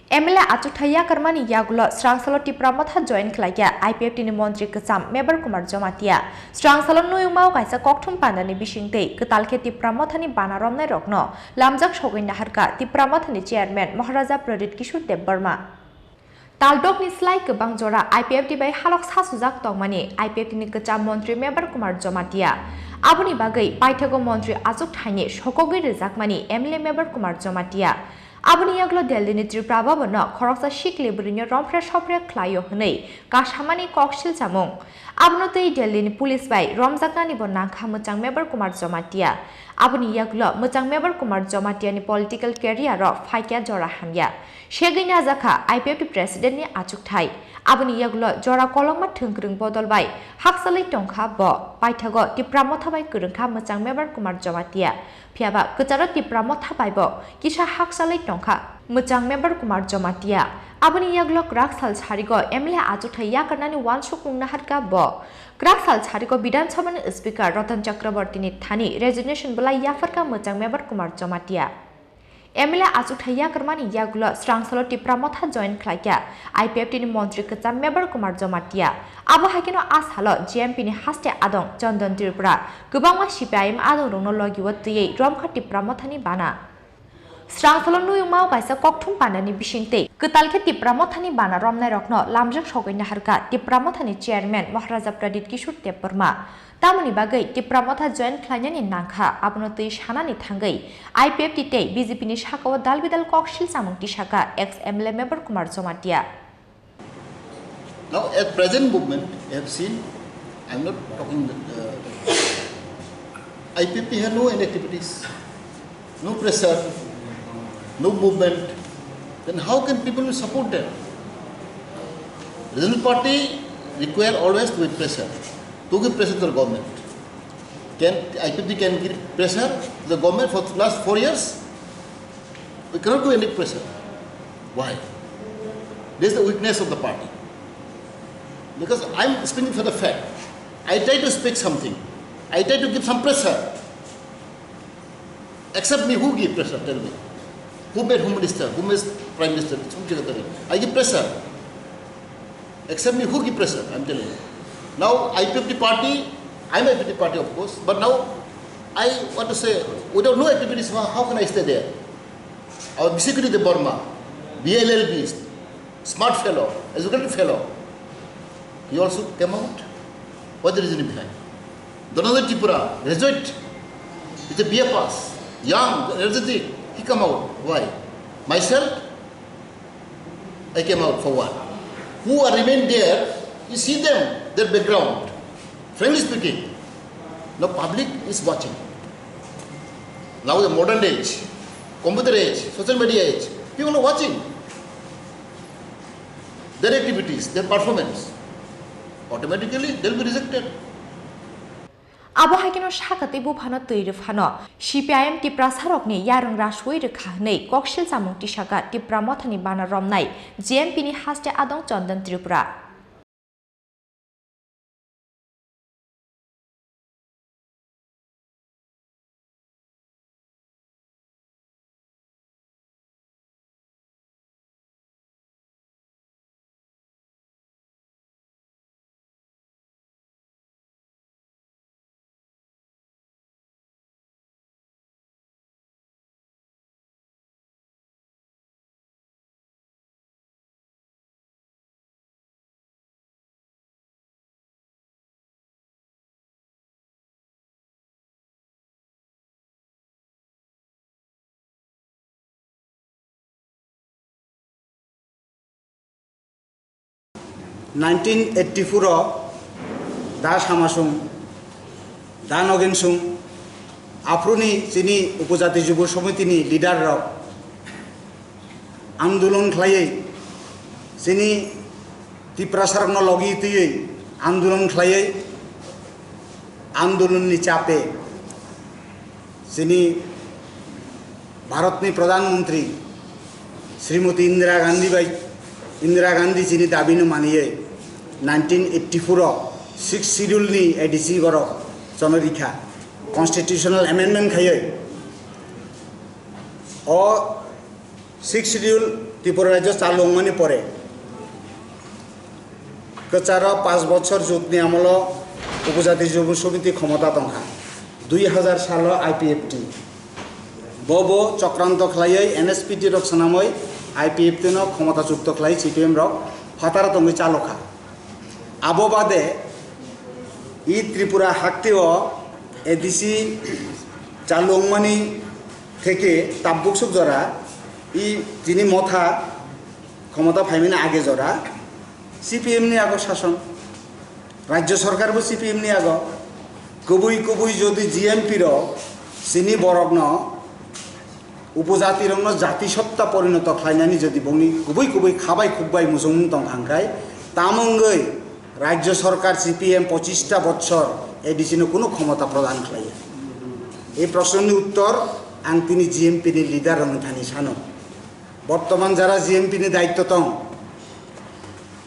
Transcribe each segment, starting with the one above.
MLA Achuthaya Karmani Yagulo, Strangsalo Tipramotha join Klaya, IPF Tini Montri Kasam, Meber Kumar Jomatia, Strangsalo Nuyumau Kaisa Koktum Pandani Bishinte, Katalke Tipramothani Banarom Rokno, Lamjak Shogin Harka, Tipramothani Chairman, Maharaja Pradit Kishur Deb Burma. Taldok ni slai ke bang jora IPF di bai halok sasujak tongmani IPF ni kecam Montri Meber Kumar Jomatia. Abuni bagai paithago Montri Azuk Thani Shokogi Rejakmani MLA Meber Kumar Jomatia. Abuni yaglo Delhi ni Triprava bono khoroksa shik leburinyo romfre shopre klayo hnei kashamani kokshil chamung. Abunotei Delhi ni police bai romjakani bon nangkha muchang Meber Kumar Jomatia. Abuni yaglo muchang Meber Kumar Jomatia ni political career ro faikya jora hamya. Shegina Zaka, IPF President ni Achuthai. Abuni yaglo jora kolongma thungkrung bodol bai. Haksalai tongkha bo. Paithago Tipramotha bai kurungkha muchang Meber Kumar Jomatia. Piaba kecharo Tipramotha bai bo. Kisha haksalai tongkha muchang Meber Kumar Jomatia. Abuni yaglo kraksal charigo MLA Achuthai yakarnani wansukung naharka bo. Kraksal charigo Bidhan Sabha Speaker Ratan Chakraborty ni thani resignation belai yafarka muchang Meber Kumar Jomatia. MLA Achuthaya Karmani Yagulo, Strangsalo Tipramotha join Klaya, IPF Tini Montri Kecam Meber Kumar Jomatia, Abu Hakino Ashalo, GMP ni Haste Adong, Jondan Tripura, Gubangwa Shipaim Adong Rono Logiwati, Romka Tipramothani Bana. Strangsalo Nuyumau Kaisa Koktum Pandani Bishinte, Ketalke Tipramothani Bana Romnai Rokno, Lamjak Shogin Harka, Tipramothani Chairman, Maharaja Pradit Kishur Deb Burma. Tamuni bagai Tipramotha join Klanyani Nangkha, Abunotei Shanani Thangai, IPF Tite, BJP ni Shakawa Dalbidal Kokshil Samung Tishaka, ex-MLA Meber Kumar Jomatia. Now, at present movement, you have seen, I am not talking, IPP have no activities, no pressure, no movement, then how can people support them? Regional party require always to give pressure. To give pressure to the government. IPP can give pressure to the government for the last 4 years? We cannot do any pressure. Why? This is the weakness of the party. Because I am speaking for the fact. I try to speak something. I try to give some pressure. Except me, who give pressure? Tell me. Who made Home Minister? Who made Prime Minister? I give pressure. Except me, who give pressure? I am telling you. Now, IPP party, I am IPP party of course, but now I want to say, without no activities, how can I stay there? Our basically the Burma, BLLB, smart fellow, educated fellow, he also came out. What is the reason behind? Donald Tripura, graduate, with a BA pass, young, energetic, he come out. Why? Myself, I came out for what? Who are remain there, you see them, their background. Frankly speaking, now public is watching. Now the modern age, computer age, social media age, people are watching their activities, their performance. Automatically, they will be rejected. Abu Hakino Shakati Bupano Tuirifano, CPIM Tiprasarokni, Yarang Rashway Kahne, Kokshil Samung Tishaka, Tipramothani Bana Romnai, GMP ni Haste Adong Jondan Tripura. In 1984, Das Hamasung, Dan Ogensung, Apruni Sini Upuzati Jubu Somitini, leader of Andulon Clay, Sini Tiprasarnologi Ti, Andulon Clay, Andulun Nichape, Sini Bharatni Pradhan Mantri, Srimati Indira Gandhi Sini Dabinu Maniye, 1984 6th schedule ni ADC goro Sonodikha constitutional amendment khaye or 6th schedule Tripura রাজ্য চালুমানি পরে catcher 5 বছর যুদ্ধনি আমল উপজাতি যুব সমিতি ক্ষমতা তংখা 2000 সাল IPFT Bob চক্রান্ত খাইয়ে NSPT রক সানামই IPFT ন ক্ষমতা যুক্ত খাই CPM রক হতারা তঙ্গি চালখা আবো বাদে ই ত্রিপুরা হাকতেও এডিসি চালুমানি থেকে তাব্বুকসুক জরা ই যিনি মথা ক্ষমতা ফাইমিনা আগে জরা CPM নি আগ শাসন রাজ্য সরকারবো CPM নি আগ কবুই যদি GMP র সিনি বরগ্ন উপজাতি রংন জাতিসত্তা পরিণত খাইনানি যদি বংনি কবুই খাবাই খুববাই মুসুম তংখাংখাই তামঙ্গই রাজ্য সরকার CPM 25টা বছর এডিসিনো কোনো ক্ষমতা প্রদান খাইয়া এই প্রশ্নের উত্তর আং তিনি GMP নি লিডার রং থানি সানো বর্তমান যারা GMP নি দায়িত্ব তং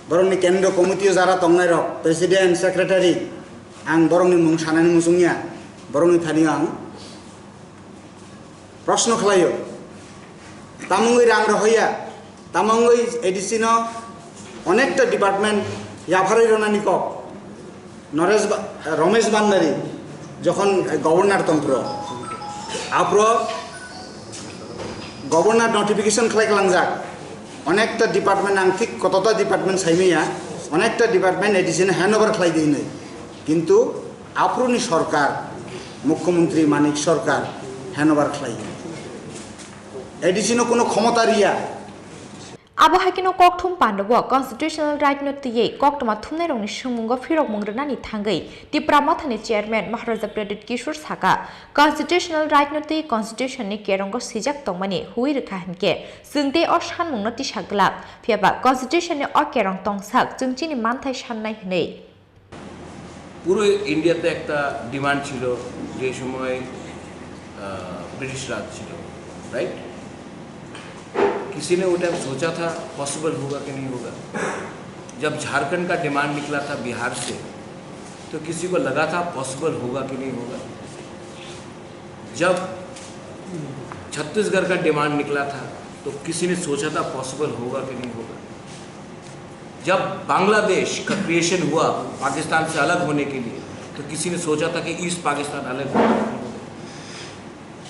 বরংনি কেন্দ্র কমিটিও যারা তংনাই রক প্রেসিডেন্ট সেক্রেটারি আং বরংনি মুং সানানি মুসুংয়া বরংনি থানি আং প্রশ্ন খালাইও তামঙ্গই রাং রহইয়া তামঙ্গই এডিসিন অনেকটা ডিপার্টমেন্ট ইয়াভারই রনানি কক রমেশ বান্দারি যখন গভর্নর তন্ত্র আপ্র গভর্নর নোটিফিকেশন খালাইকলাং যাক অনেকটা ডিপার্টমেন্ট আং ঠিক কতটা ডিপার্টমেন্ট সাইমিয়া অনেকটা ডিপার্টমেন্ট এডিসিন হ্যান্ড ওভার খালাই দিই নাই কিন্তু আপ্রনি সরকার মুখ্যমন্ত্রী মানিক সরকার হ্যান্ড ওভার খালাই এডিসিনো কোনো ক্ষমতা রিয়া আবহাকিনো ককথুম পান্ডব কনস্টিটিউশনাল রাইট নতিयै ককটमा थुमनाय रंनि सुमुंग फिरक मंग्रनानि थांगै तिप्रा मथानि चेयरमैन महाराजा प्रदीप किशोर साका कनस्टिट्यूशनल राइट नति कनस्टिट्यूशननि केरंग सिजाक तंगमानि हुइ रखा हनके जोंदे अ सानमुंग नति सागलाक फियाबा कनस्टिट्यूशननि अ केरंग तंगसाक जोंचिनि मानथाय साननाय हनै পুরো ইন্ডিয়াতে একটা ডিমান্ড ছিল যে সময় ব্রিটিশ রাজ ছিল राइट किसी ने वो टाइम सोचा था पॉसिबल होगा कि नहीं होगा जब झारखंड का डिमांड निकला था बिहार से तो किसी को लगा था पॉसिबल होगा कि नहीं होगा जब छत्तीसगढ़ का डिमांड निकला था तो किसी ने सोचा था पॉसिबल होगा कि नहीं होगा जब बांग्लादेश का क्रिएशन हुआ पाकिस्तान से अलग होने के लिए तो किसी ने सोचा था कि ईस्ट पाकिस्तान अलग होगा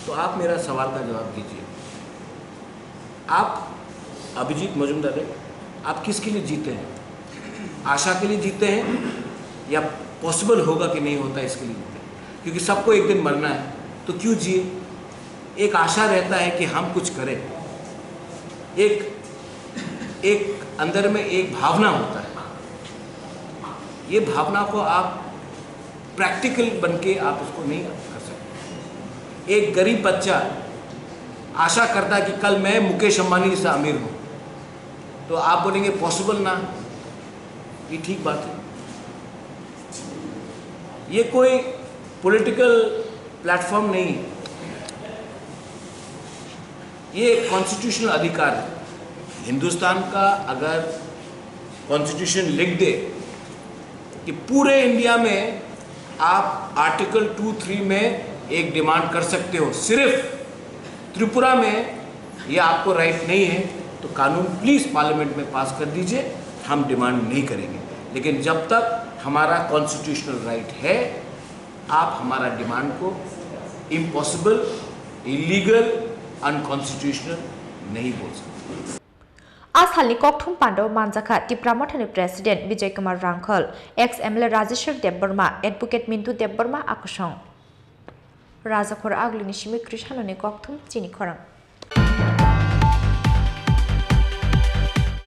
तो आप मेरा सवाल का जवाब दीजिए आप अभिजीत मजुमदार आप किसके लिए जीते हैं आशा के लिए जीते हैं या पॉसिबल होगा कि नहीं होता इसके लिए जीते हैं क्योंकि सबको एक दिन मरना है तो क्यों जिए एक आशा रहता है कि हम कुछ करें एक अंदर में एक भावना होता है ये भावना को आप प्रैक्टिकल बनके आप उसको नहीं कर सकते एक गरीब बच्चा आशा करता है कि कल मैं मुकेश अंबानी से अमीर हूं तो आप बोलेंगे पॉसिबल ना ये ठीक बात है ये कोई पॉलिटिकल प्लेटफॉर्म नहीं है ये कॉन्स्टिट्यूशनल अधिकार है हिंदुस्तान का अगर कॉन्स्टिट्यूशन लिख दे कि पूरे इंडिया में आप आर्टिकल 2(3) में एक डिमांड कर सकते हो सिर्फ त्रिपुरा में ये आपको राइट नहीं है तो कानून प्लीज़ पार्लियामेंट में पास कर दीजिए हम डिमांड नहीं करेंगे लेकिन जब तक हमारा कॉन्स्टिट्यूशनल राइट है आप हमारा डिमांड को इम्पॉसिबल इलीगल अनकॉन्स्टिट्यूशनल नहीं बोल सकते आसालनि ककथुम पांडव मानजाखा तिप्रा मथानि president Vijay Kumar Rankhal ex MLA Rajeshwar Debbarma advocate Mintu Debbarma आकुसं राजाखर आगलिनि सिमि कृष्णनि ककथुम चिनि खरां